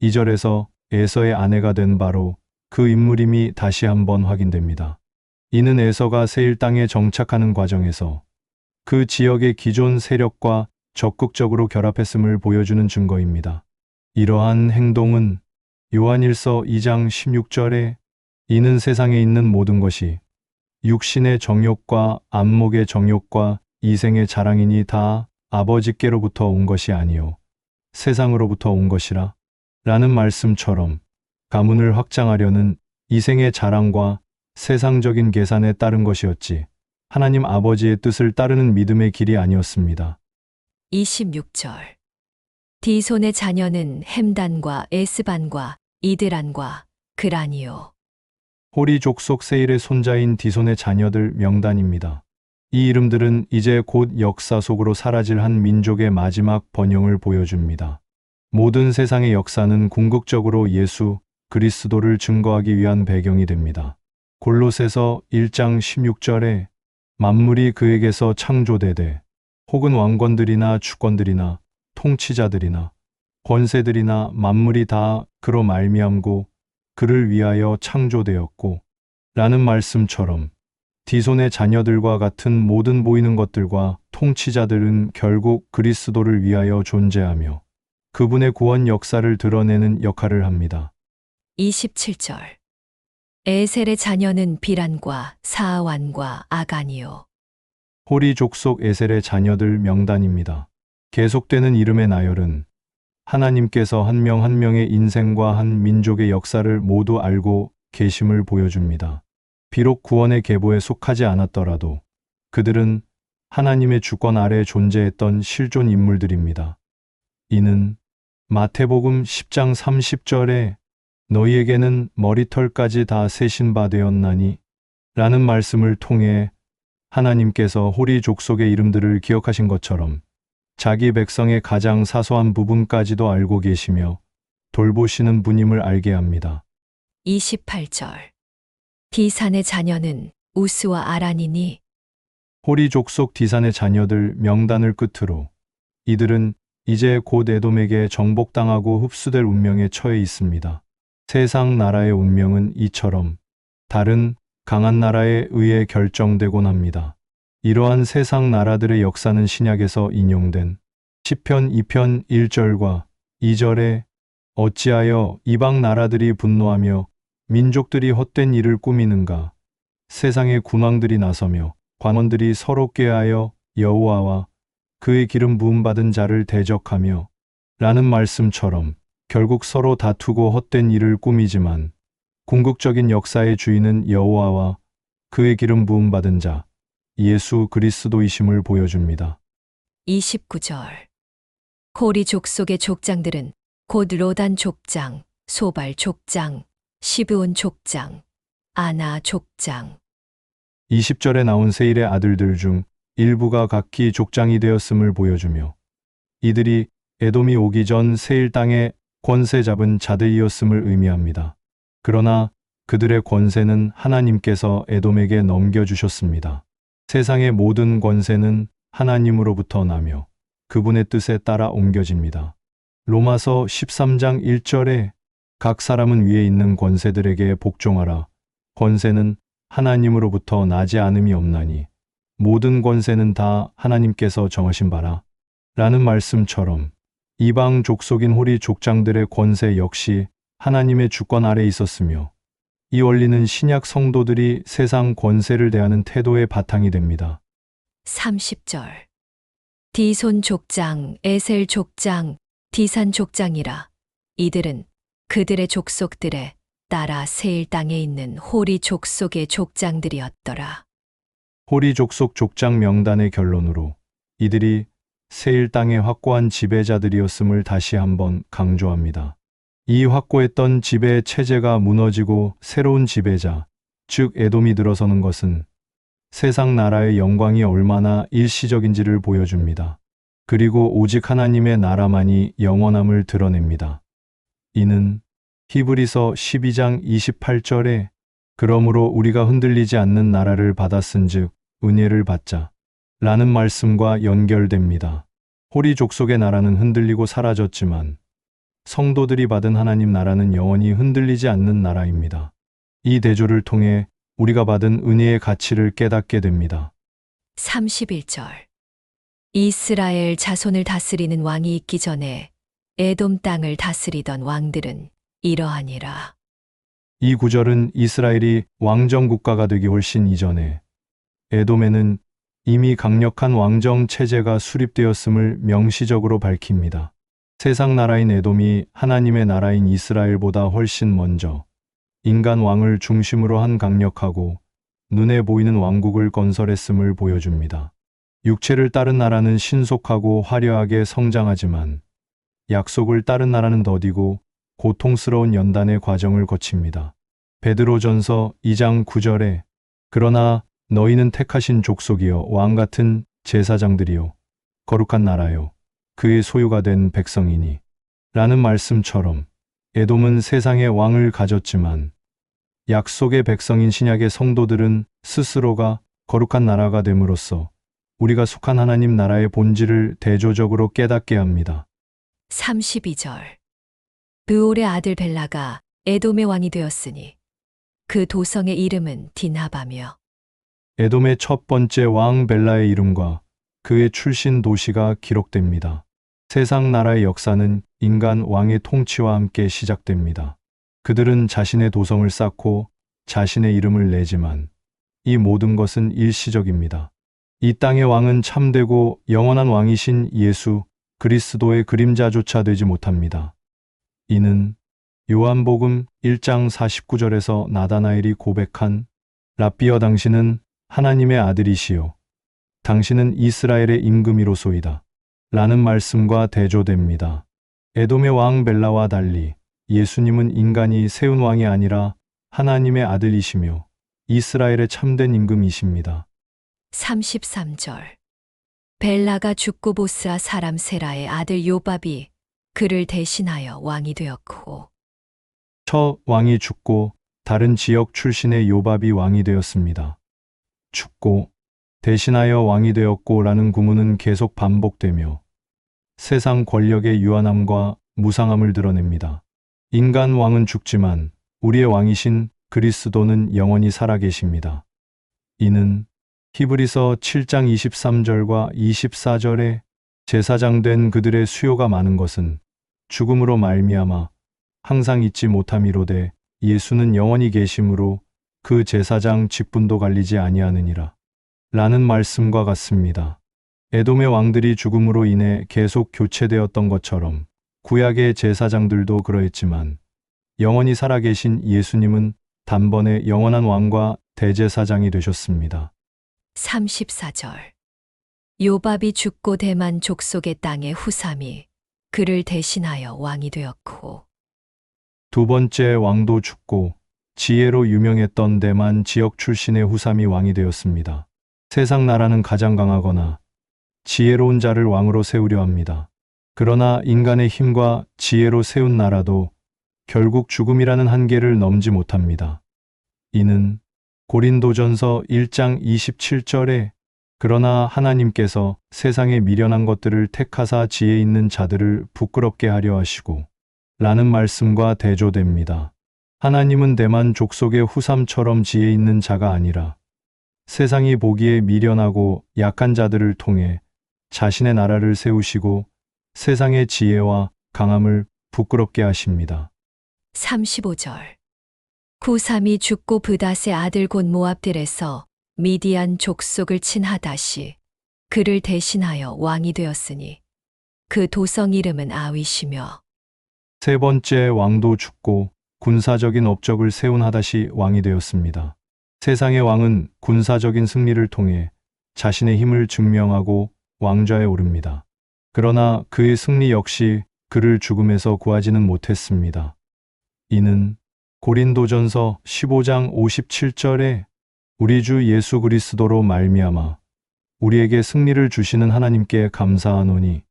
2절에서 에서의 아내가 된 바로 그 인물임이 다시 한번 확인됩니다. 이는 에서가 세일 땅에 정착하는 과정에서 그 지역의 기존 세력과 적극적으로 결합했음을 보여주는 증거입니다. 이러한 행동은 요한일서 2장 16절에 이는 세상에 있는 모든 것이 육신의 정욕과 안목의 정욕과 이생의 자랑이니 다 아버지께로부터 온 것이 아니요 세상으로부터 온 것이라 라는 말씀처럼 가문을 확장하려는 이생의 자랑과 세상적인 계산에 따른 것이었지 하나님 아버지의 뜻을 따르는 믿음의 길이 아니었습니다. 26절. 디손의 자녀는 햄단과 에스반과 이드란과 그란이요 호리 족속 세일의 손자인 디손의 자녀들 명단입니다. 이 이름들은 이제 곧 역사 속으로 사라질 한 민족의 마지막 번영을 보여줍니다. 모든 세상의 역사는 궁극적으로 예수 그리스도를 증거하기 위한 배경이 됩니다. 골로새서 1장 16절에 만물이 그에게서 창조되되 혹은 왕권들이나 주권들이나 통치자들이나 권세들이나 만물이 다 그로 말미암고 그를 위하여 창조되었고 라는 말씀처럼 디손의 자녀들과 같은 모든 보이는 것들과 통치자들은 결국 그리스도를 위하여 존재하며 그분의 구원 역사를 드러내는 역할을 합니다. 27절. 에셀의 자녀는 비란과 사아완과 아간이요 호리 족속 에셀의 자녀들 명단입니다. 계속되는 이름의 나열은 하나님께서 한 명 한 명의 인생과 한 민족의 역사를 모두 알고 계심을 보여줍니다. 비록 구원의 계보에 속하지 않았더라도 그들은 하나님의 주권 아래 존재했던 실존 인물들입니다. 이는 마태복음 10장 30절에 너희에게는 머리털까지 다 세신 바 되었나니 라는 말씀을 통해 하나님께서 호리 족속의 이름들을 기억하신 것처럼 자기 백성의 가장 사소한 부분까지도 알고 계시며 돌보시는 분임을 알게 합니다. 28절. 디산의 자녀는 우스와 아란이니 호리 족속 디산의 자녀들 명단을 끝으로 이들은 이제 곧 에돔에게 정복당하고 흡수될 운명에 처해 있습니다. 세상 나라의 운명은 이처럼 다른 강한 나라에 의해 결정되곤 합니다. 이러한 세상 나라들의 역사는 신약에서 인용된 시편 2편 1절과 2절에 어찌하여 이방 나라들이 분노하며 민족들이 헛된 일을 꾸미는가 세상의 군왕들이 나서며 관원들이 서로 꾀하여 여호와와 그의 기름 부음 받은 자를 대적하며 라는 말씀처럼 결국 서로 다투고 헛된 일을 꾸미지만 궁극적인 역사의 주인은 여호와와 그의 기름 부음 받은 자 예수 그리스도이심을 보여줍니다. 29절. 호리 족속의 족장들은 곧 로단 족장, 소발 족장, 시브온 족장, 아나 족장. 20절에 나온 세일의 아들들 중 일부가 각기 족장이 되었음을 보여주며 이들이 에돔이 오기 전 세일 땅의 권세 잡은 자들이었음을 의미합니다. 그러나 그들의 권세는 하나님께서 에돔에게 넘겨주셨습니다. 세상의 모든 권세는 하나님으로부터 나며 그분의 뜻에 따라 옮겨집니다. 로마서 13장 1절에 각 사람은 위에 있는 권세들에게 복종하라. 권세는 하나님으로부터 나지 않음이 없나니 모든 권세는 다 하나님께서 정하신 바라. 라는 말씀처럼 이방 족속인 호리 족장들의 권세 역시 하나님의 주권 아래 있었으며 이 원리는 신약 성도들이 세상 권세를 대하는 태도의 바탕이 됩니다. 30절. 디손 족장, 에셀 족장, 디산 족장이라. 이들은 그들의 족속들에 따라 세일 땅에 있는 호리 족속의 족장들이었더라. 호리 족속 족장 명단의 결론으로 이들이 세일 땅의 확고한 지배자들이었음을 다시 한번 강조합니다. 이 확고했던 지배 체제가 무너지고 새로운 지배자, 즉 에돔이 들어서는 것은 세상 나라의 영광이 얼마나 일시적인지를 보여줍니다. 그리고 오직 하나님의 나라만이 영원함을 드러냅니다. 이는 히브리서 12장 28절에 그러므로 우리가 흔들리지 않는 나라를 받았은즉 은혜를 받자 라는 말씀과 연결됩니다. 호리 족속의 나라는 흔들리고 사라졌지만 성도들이 받은 하나님 나라는 영원히 흔들리지 않는 나라입니다. 이 대조를 통해 우리가 받은 은혜의 가치를 깨닫게 됩니다. 31절. 이스라엘 자손을 다스리는 왕이 있기 전에 에돔 땅을 다스리던 왕들은 이러하니라. 이 구절은 이스라엘이 왕정 국가가 되기 훨씬 이전에 에돔에는 이미 강력한 왕정 체제가 수립되었음을 명시적으로 밝힙니다. 세상 나라인 에돔이 하나님의 나라인 이스라엘보다 훨씬 먼저 인간 왕을 중심으로 한 강력하고 눈에 보이는 왕국을 건설했음을 보여줍니다. 육체를 따른 나라는 신속하고 화려하게 성장하지만 약속을 따른 나라는 더디고 고통스러운 연단의 과정을 거칩니다. 베드로전서 2장 9절에 그러나 너희는 택하신 족속이요 왕 같은 제사장들이요 거룩한 나라요 그의 소유가 된 백성이니 라는 말씀처럼 에돔은 세상의 왕을 가졌지만 약속의 백성인 신약의 성도들은 스스로가 거룩한 나라가 됨으로써 우리가 속한 하나님 나라의 본질을 대조적으로 깨닫게 합니다. 32절. 브올의 아들 벨라가 에돔의 왕이 되었으니 그 도성의 이름은 디나바며. 에돔의 첫 번째 왕 벨라의 이름과 그의 출신 도시가 기록됩니다. 세상 나라의 역사는 인간 왕의 통치와 함께 시작됩니다. 그들은 자신의 도성을 쌓고 자신의 이름을 내지만 이 모든 것은 일시적입니다. 이 땅의 왕은 참되고 영원한 왕이신 예수 그리스도의 그림자조차 되지 못합니다. 이는 요한복음 1장 49절에서 나다나엘이 고백한 랍비여 당신은 하나님의 아들이시요 당신은 이스라엘의 임금이로소이다 라는 말씀과 대조됩니다. 에돔의 왕 벨라와 달리 예수님은 인간이 세운 왕이 아니라 하나님의 아들이시며 이스라엘의 참된 임금이십니다. 33절. 벨라가 죽고 보스아 사람 세라의 아들 요밥이 그를 대신하여 왕이 되었고. 첫 왕이 죽고 다른 지역 출신의 요밥이 왕이 되었습니다. 죽고 대신하여 왕이 되었고 라는 구문은 계속 반복되며 세상 권력의 유한함과 무상함을 드러냅니다. 인간 왕은 죽지만 우리의 왕이신 그리스도는 영원히 살아계십니다. 이는 히브리서 7장 23절과 24절에 제사장 된 그들의 수요가 많은 것은 죽음으로 말미암아 항상 잊지 못함이로되 예수는 영원히 계심으로 그 제사장 직분도 갈리지 아니하느니라 라는 말씀과 같습니다. 에돔의 왕들이 죽음으로 인해 계속 교체되었던 것처럼 구약의 제사장들도 그러했지만 영원히 살아계신 예수님은 단번에 영원한 왕과 대제사장이 되셨습니다. 34절. 요밥이 죽고 대만 족속의 땅의 후삼이 그를 대신하여 왕이 되었고. 두 번째 왕도 죽고 지혜로 유명했던 대만 지역 출신의 후삼이 왕이 되었습니다. 세상 나라는 가장 강하거나 지혜로운 자를 왕으로 세우려 합니다. 그러나 인간의 힘과 지혜로 세운 나라도 결국 죽음이라는 한계를 넘지 못합니다. 이는 고린도전서 1장 27절에 그러나 하나님께서 세상에 미련한 것들을 택하사 지혜 있는 자들을 부끄럽게 하려 하시고 라는 말씀과 대조됩니다. 하나님은 대만 족속의 후삼처럼 지혜 있는 자가 아니라 세상이 보기에 미련하고 약한 자들을 통해 자신의 나라를 세우시고 세상의 지혜와 강함을 부끄럽게 하십니다. 35절. 후삼이 죽고 브닷의 아들 곧 모압들에서 미디안 족속을 친 하닷이 그를 대신하여 왕이 되었으니 그 도성 이름은 아윗이며. 세 번째 왕도 죽고 군사적인 업적을 세운 하닷이 왕이 되었습니다. 세상의 왕은 군사적인 승리를 통해 자신의 힘을 증명하고 왕좌에 오릅니다. 그러나 그의 승리 역시 그를 죽음에서 구하지는 못했습니다. 이는 고린도전서 15장 57절에 우리 주 예수 그리스도로 말미암아 우리에게 승리를 주시는 하나님께 감사하노니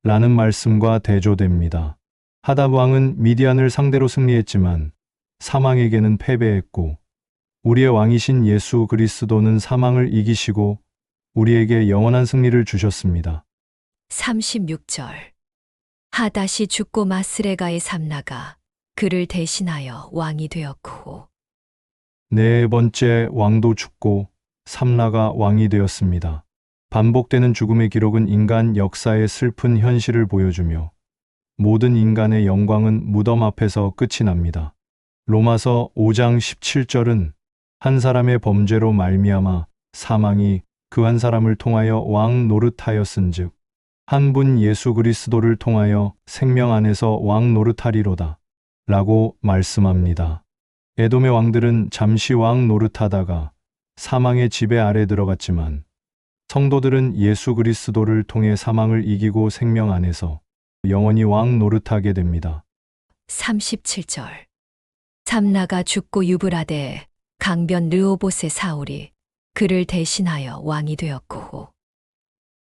라는 말씀과 대조됩니다. 하닷 왕은 미디안을 상대로 승리했지만 사망에게는 패배했고 우리의 왕이신 예수 그리스도는 사망을 이기시고 우리에게 영원한 승리를 주셨습니다. 36절. 하닷이 죽고 마스레가의 삼나가 그를 대신하여 왕이 되었고. 네 번째 왕도 죽고 삼라가 왕이 되었습니다. 반복되는 죽음의 기록은 인간 역사의 슬픈 현실을 보여주며 모든 인간의 영광은 무덤 앞에서 끝이 납니다. 로마서 5장 17절은 한 사람의 범죄로 말미암아 사망이 그 한 사람을 통하여 왕 노릇하였은즉 한 분 예수 그리스도를 통하여 생명 안에서 왕 노릇하리로다 라고 말씀합니다. 에돔의 왕들은 잠시 왕 노릇하다가 사망의 지배 아래 들어갔지만 성도들은 예수 그리스도를 통해 사망을 이기고 생명 안에서 영원히 왕 노릇하게 됩니다. 37절. 삼나가 죽고 유브라데 강변 르호봇의 사울이 그를 대신하여 왕이 되었고.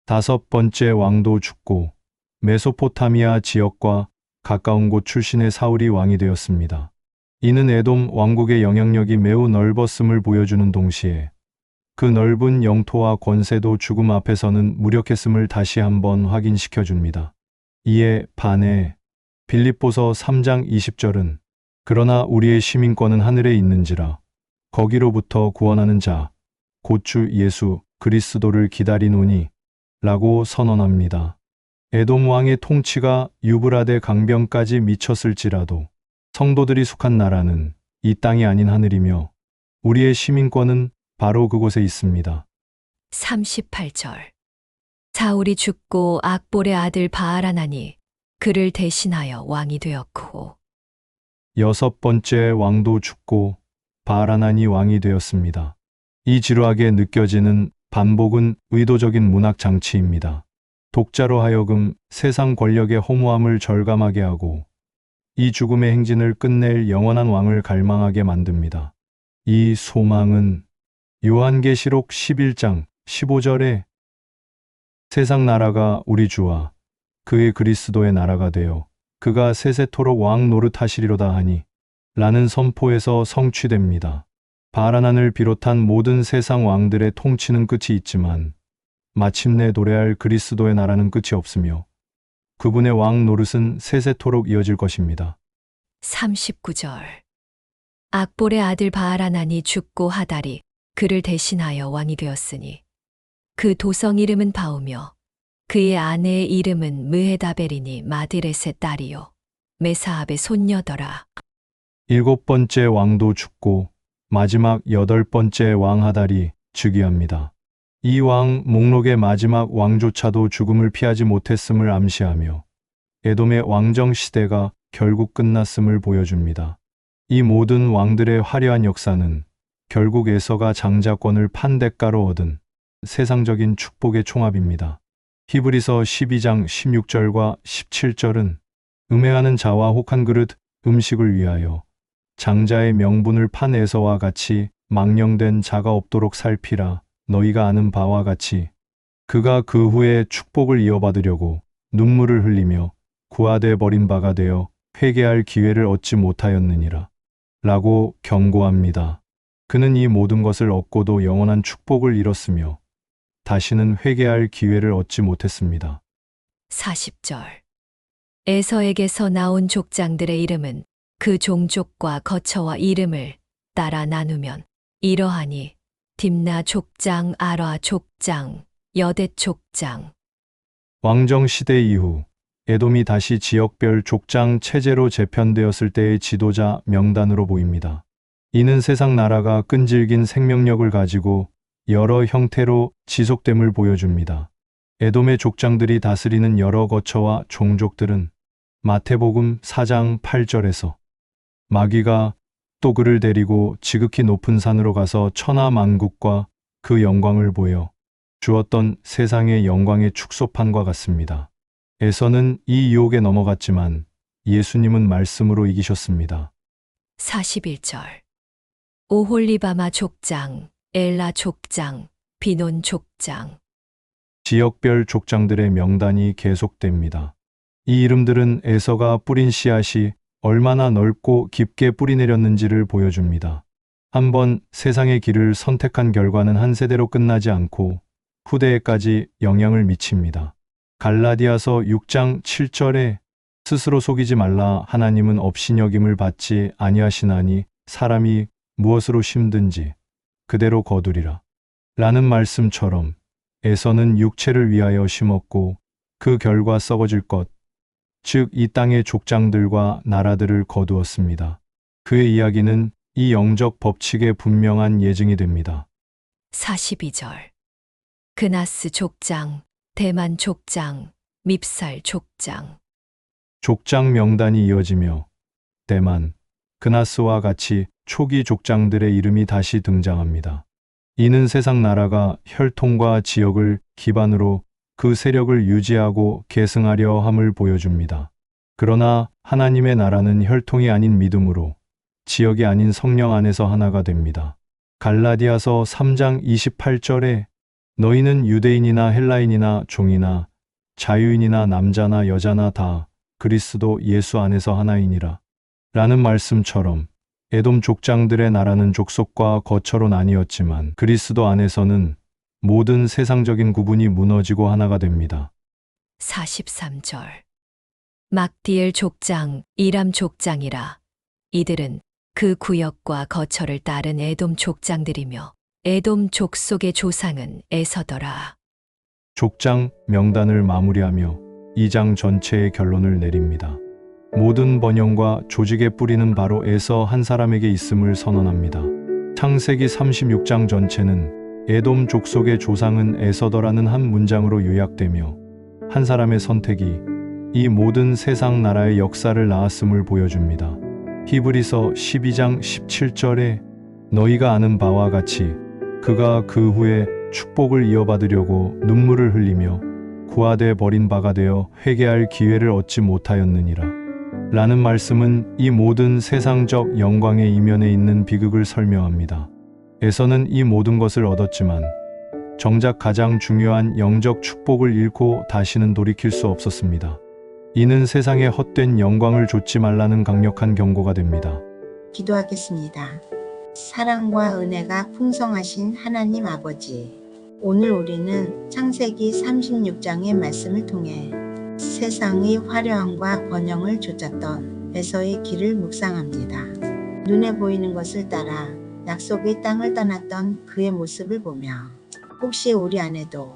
다섯 번째 왕도 죽고 메소포타미아 지역과 가까운 곳 출신의 사울이 왕이 되었습니다. 이는 에돔 왕국의 영향력이 매우 넓었음을 보여주는 동시에 그 넓은 영토와 권세도 죽음 앞에서는 무력했음을 다시 한번 확인시켜 줍니다. 이에 반해 빌립보서 3장 20절은 그러나 우리의 시민권은 하늘에 있는지라 거기로부터 구원하는 자 곧 주 예수 그리스도를 기다리노니 라고 선언합니다. 에돔 왕의 통치가 유브라데 강변까지 미쳤을지라도 성도들이 속한 나라는 이 땅이 아닌 하늘이며 우리의 시민권은 바로 그곳에 있습니다. 38절. 사울이 죽고 악볼의 아들 바알하나니 그를 대신하여 왕이 되었고. 여섯 번째 왕도 죽고 바알하나니 왕이 되었습니다. 이 지루하게 느껴지는 반복은 의도적인 문학 장치입니다. 독자로 하여금 세상 권력의 허무함을 절감하게 하고 이 죽음의 행진을 끝낼 영원한 왕을 갈망하게 만듭니다. 이 소망은 요한계시록 11장 15절에 세상 나라가 우리 주와 그의 그리스도의 나라가 되어 그가 세세토록 왕 노릇하시리로다 하니 라는 선포에서 성취됩니다. 바알하난을 비롯한 모든 세상 왕들의 통치는 끝이 있지만 마침내 도래할 그리스도의 나라는 끝이 없으며 그분의 왕 노릇은 세세토록 이어질 것입니다. 39절. 악볼의 아들 바알하난이 죽고 하달이 그를 대신하여 왕이 되었으니 그 도성 이름은 바우며 그의 아내의 이름은 무헤다벨이니 마드렛의 딸이요 메사압의 손녀더라. 일곱 번째 왕도 죽고 마지막 여덟 번째 왕 하달이 즉위합니다. 이 왕 목록의 마지막 왕조차도 죽음을 피하지 못했음을 암시하며 에돔의 왕정 시대가 결국 끝났음을 보여줍니다. 이 모든 왕들의 화려한 역사는 결국 에서가 장자권을 판 대가로 얻은 세상적인 축복의 총합입니다. 히브리서 12장 16절과 17절은 음행하는 자와 혹한 그릇 음식을 위하여 장자의 명분을 판 에서와 같이 망령된 자가 없도록 살피라. 너희가 아는 바와 같이 그가 그 후에 축복을 이어받으려고 눈물을 흘리며 구하되 버린 바가 되어 회개할 기회를 얻지 못하였느니라. 라고 경고합니다. 그는 이 모든 것을 얻고도 영원한 축복을 잃었으며 다시는 회개할 기회를 얻지 못했습니다. 40절. 에서에게서 나온 족장들의 이름은 그 종족과 거처와 이름을 따라 나누면 이러하니 딥나 족장, 아라 족장, 여대 족장. 왕정 시대 이후 에돔이 다시 지역별 족장 체제로 재편되었을 때의 지도자 명단으로 보입니다. 이는 세상 나라가 끈질긴 생명력을 가지고 여러 형태로 지속됨을 보여줍니다. 에돔의 족장들이 다스리는 여러 거처와 종족들은 마태복음 4장 8절에서 마귀가 또 그를 데리고 지극히 높은 산으로 가서 천하 만국과 그 영광을 보여 주었던 세상의 영광의 축소판과 같습니다. 에서는 이 유혹에 넘어갔지만 예수님은 말씀으로 이기셨습니다. 41절. 오홀리바마 족장, 엘라 족장, 비논 족장. 지역별 족장들의 명단이 계속됩니다. 이 이름들은 에서가 뿌린 씨앗이 얼마나 넓고 깊게 뿌리내렸는지를 보여줍니다. 한번 세상의 길을 선택한 결과는 한 세대로 끝나지 않고 후대에까지 영향을 미칩니다. 갈라디아서 6장 7절에 스스로 속이지 말라. 하나님은 업신여김을 받지 아니하시나니 사람이 무엇으로 심든지 그대로 거두리라. 라는 말씀처럼 에서는 육체를 위하여 심었고 그 결과 썩어질 것, 즉 이 땅의 족장들과 나라들을 거두었습니다. 그의 이야기는 이 영적 법칙의 분명한 예증이 됩니다. 42절. 그나스 족장, 대만 족장, 밉살 족장. 족장 명단이 이어지며 대만, 그나스와 같이 초기 족장들의 이름이 다시 등장합니다. 이는 세상 나라가 혈통과 지역을 기반으로 그 세력을 유지하고 계승하려 함을 보여줍니다. 그러나 하나님의 나라는 혈통이 아닌 믿음으로 지역이 아닌 성령 안에서 하나가 됩니다. 갈라디아서 3장 28절에 너희는 유대인이나 헬라인이나 종이나 자유인이나 남자나 여자나 다 그리스도 예수 안에서 하나이니라. 라는 말씀처럼 에돔 족장들의 나라는 족속과 거처로 나뉘었지만 그리스도 안에서는 모든 세상적인 구분이 무너지고 하나가 됩니다. 43절. 막디엘 족장, 이람 족장이라. 이들은 그 구역과 거처를 따른 에돔 족장들이며 에돔 족속의 조상은 에서더라. 족장 명단을 마무리하며 2장 전체의 결론을 내립니다. 모든 번영과 조직의 뿌리는 바로 에서 한 사람에게 있음을 선언합니다. 창세기 36장 전체는 에돔 족속의 조상은 에서더라는 한 문장으로 요약되며 한 사람의 선택이 이 모든 세상 나라의 역사를 낳았음을 보여줍니다. 히브리서 12장 17절에 너희가 아는 바와 같이 그가 그 후에 축복을 이어받으려고 눈물을 흘리며 구하되 버린 바가 되어 회개할 기회를 얻지 못하였느니라. 라는 말씀은 이 모든 세상적 영광의 이면에 있는 비극을 설명합니다. 에서는 이 모든 것을 얻었지만 정작 가장 중요한 영적 축복을 잃고 다시는 돌이킬 수 없었습니다. 이는 세상에 헛된 영광을 좇지 말라는 강력한 경고가 됩니다. 기도하겠습니다. 사랑과 은혜가 풍성하신 하나님 아버지, 오늘 우리는 창세기 36장의 말씀을 통해 세상의 화려함과 번영을 좇았던 에서의 길을 묵상합니다. 눈에 보이는 것을 따라 약속의 땅을 떠났던 그의 모습을 보며 혹시 우리 안에도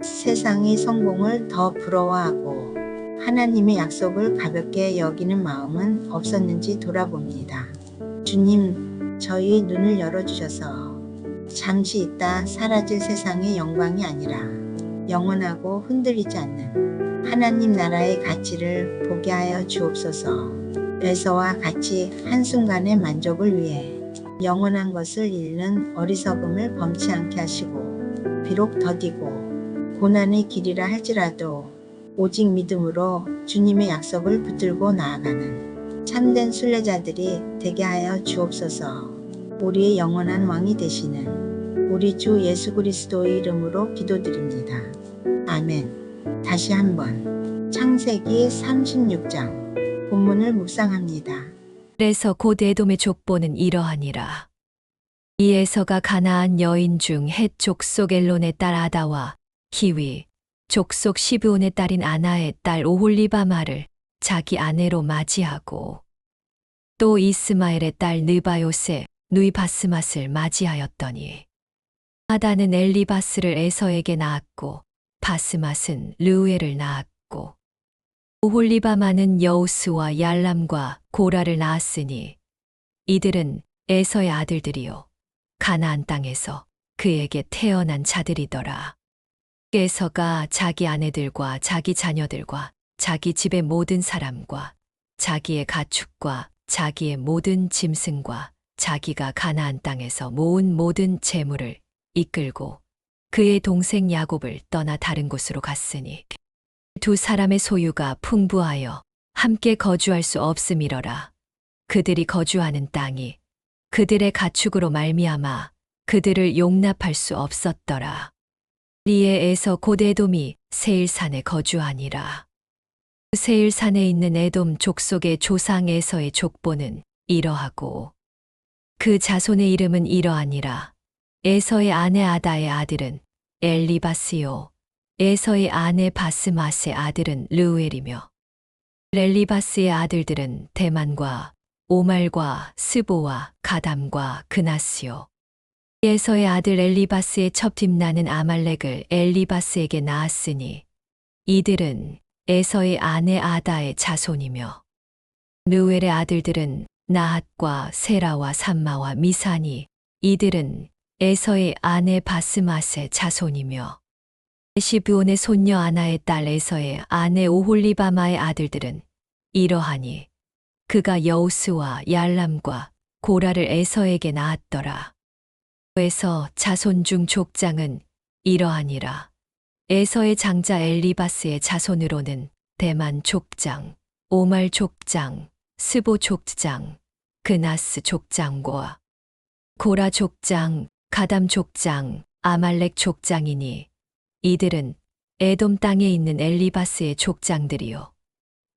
세상의 성공을 더 부러워하고 하나님의 약속을 가볍게 여기는 마음은 없었는지 돌아봅니다. 주님, 저희 눈을 열어주셔서 잠시 있다 사라질 세상의 영광이 아니라 영원하고 흔들리지 않는 하나님 나라의 가치를 보게 하여 주옵소서. 에서와 같이 한순간의 만족을 위해 영원한 것을 잃는 어리석음을 범치 않게 하시고, 비록 더디고 고난의 길이라 할지라도 오직 믿음으로 주님의 약속을 붙들고 나아가는 참된 순례자들이 되게 하여 주옵소서. 우리의 영원한 왕이 되시는 우리 주 예수 그리스도의 이름으로 기도드립니다. 아멘. 다시 한번 창세기 36장 본문을 묵상합니다. 그래서 곧 에돔의 족보는 이러하니라. 이 에서가 가나안 여인 중 헷 족속 엘론의 딸 아다와 히위 족속 시브온의 딸인 아나의 딸 오홀리바마를 자기 아내로 맞이하고, 또 이스마엘의 딸 느바요세 누이 바스맛을 맞이하였더니, 아다는 엘리바스를 에서에게 낳았고 바스맛은 르우엘을 낳았고, 오홀리바마는 여우스와 얄람과 고라를 낳았으니 이들은 에서의 아들들이요 가나안 땅에서 그에게 태어난 자들이더라. 에서가 자기 아내들과 자기 자녀들과 자기 집의 모든 사람과 자기의 가축과 자기의 모든 짐승과 자기가 가나안 땅에서 모은 모든 재물을 이끌고 그의 동생 야곱을 떠나 다른 곳으로 갔으니 두 사람의 소유가 풍부하여 함께 거주할 수 없음이러라. 그들이 거주하는 땅이 그들의 가축으로 말미암아 그들을 용납할 수 없었더라. 이에 에서 곧 에돔이 세일산에 거주하니라. 세일산에 있는 에돔 족속의 조상 에서의 족보는 이러하고, 그 자손의 이름은 이러하니라. 에서의 아내 아다의 아들은 엘리바스요 에서의 아내 바스맛의 아들은 르우엘이며, 엘리바스의 아들들은 대만과 오말과 스보와 가담과 그나스요. 에서의 아들 엘리바스의 첩팀나는 아말렉을 엘리바스에게 낳았으니 이들은 에서의 아내 아다의 자손이며, 르우엘의 아들들은 나핫과 세라와 삼마와 미사니 이들은 에서의 아내 바스맛의 자손이며, 시브온의 손녀 아나의 딸 에서의 아내 오홀리바마의 아들들은 이러하니 그가 여우스와 얄람과 고라를 에서에게 낳았더라. 에서 자손 중 족장은 이러하니라. 에서의 장자 엘리바스의 자손으로는 대만 족장, 오말 족장, 스보 족장, 그나스 족장과 고라 족장, 가담 족장, 아말렉 족장이니 이들은 에돔 땅에 있는 엘리바스의 족장들이요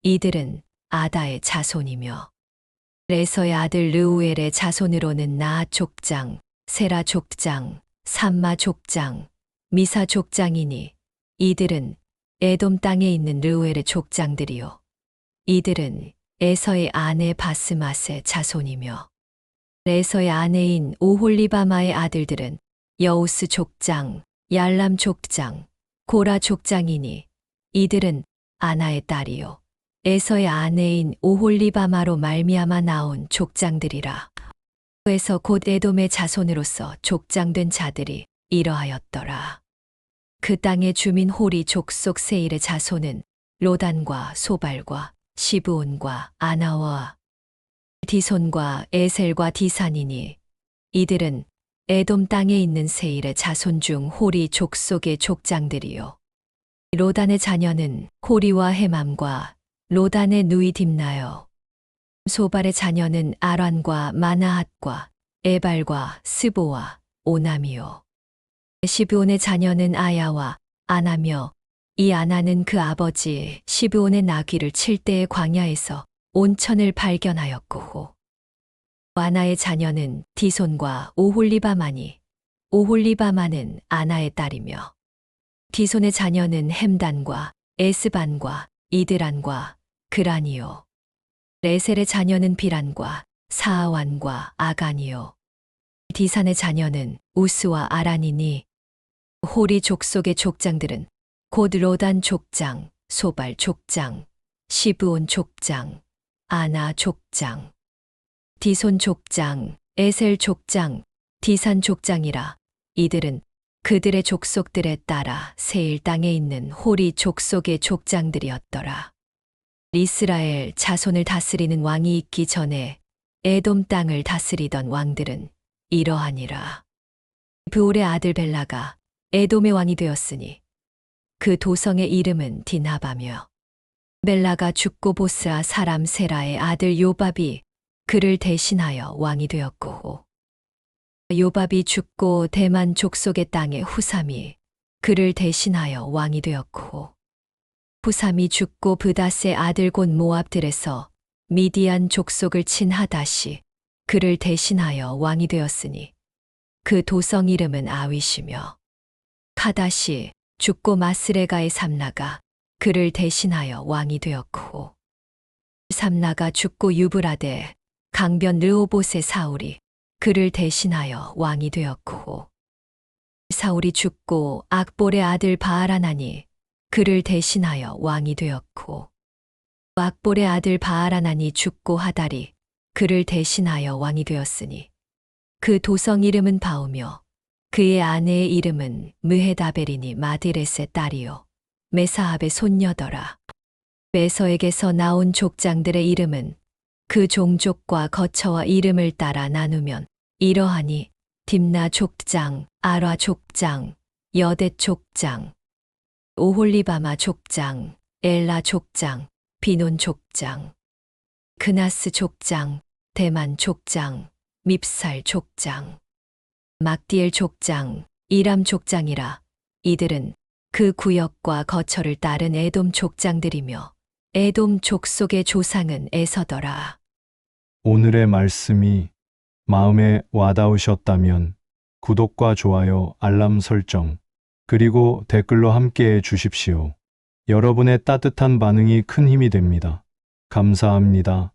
이들은 아다의 자손이며, 에서의 아들 르우엘의 자손으로는 나핫 족장, 세라 족장, 삼마 족장, 미사 족장이니 이들은 에돔 땅에 있는 르우엘의 족장들이요 이들은 에서의 아내 바스맛의 자손이며, 에서의 아내인 오홀리바마의 아들들은 여우스 족장, 얄람 족장, 고라 족장이니 이들은 아나의 딸이요 에서의 아내인 오홀리바마로 말미암아 나온 족장들이라. 에서 곧 에돔의 자손으로서 족장된 자들이 이러하였더라. 그 땅의 주민 호리 족속 세일의 자손은 로단과 소발과 시브온과 아나와 디손과 에셀과 디산이니 이들은 에돔 땅에 있는 세일의 자손 중 호리 족속의 족장들이요 로단의 자녀는 호리와 헤맘과 로단의 누이 딥나요. 소발의 자녀는 아란과 마나핫과 에발과 스보와 오남이요. 시브온의 자녀는 아야와 아나며, 이 아나는 그 아버지 시브온의 나귀를 칠 때의 광야에서 온천을 발견하였고, 아나의 자녀는 디손과 오홀리바마니, 오홀리바마는 아나의 딸이며, 디손의 자녀는 햄단과 에스반과 이드란과 그란이요. 레셀의 자녀는 비란과 사아완과 아간이요. 디산의 자녀는 우스와 아란이니, 호리 족속의 족장들은 곧 로단 족장, 소발 족장, 시브온 족장, 아나 족장, 디손 족장, 에셀 족장, 디산 족장이라. 이들은 그들의 족속들에 따라 세일 땅에 있는 호리 족속의 족장들이었더라. 이스라엘 자손을 다스리는 왕이 있기 전에 에돔 땅을 다스리던 왕들은 이러하니라. 브올의 아들 벨라가 에돔의 왕이 되었으니 그 도성의 이름은 디나바며, 벨라가 죽고 보스라 사람 세라의 아들 요밥이 그를 대신하여 왕이 되었고, 요밥이 죽고 대만 족속의 땅의 후삼이 그를 대신하여 왕이 되었고, 후삼이 죽고 브닷의 아들 곧 모압들에서 미디안 족속을 친 하닷이 그를 대신하여 왕이 되었으니 그 도성 이름은 아윗이며, 하닷이 죽고 마스레가의 삼나가 그를 대신하여 왕이 되었고, 삼나가 죽고 유브라데 강변 르호봇의 사울이 그를 대신하여 왕이 되었고, 사울이 죽고 악볼의 아들 바알하나니 그를 대신하여 왕이 되었고, 악볼의 아들 바알하나니 죽고 하달이 그를 대신하여 왕이 되었으니 그 도성 이름은 바우며, 그의 아내의 이름은 무헤다벨이니 마드렛의 딸이요 메사압의 손녀더라. 메서에게서 나온 족장들의 이름은 그 종족과 거처와 이름을 따라 나누면 이러하니 딥나 족장, 아라 족장, 여댓 족장, 오홀리바마 족장, 엘라 족장, 비논 족장, 그나스 족장, 대만 족장, 밉살 족장, 막디엘 족장, 이람 족장이라. 이들은 그 구역과 거처를 따른 에돔 족장들이며 에돔 족속의 조상은 에서더라. 오늘의 말씀이 마음에 와닿으셨다면 구독과 좋아요, 알람 설정, 그리고 댓글로 함께해 주십시오. 여러분의 따뜻한 반응이 큰 힘이 됩니다. 감사합니다.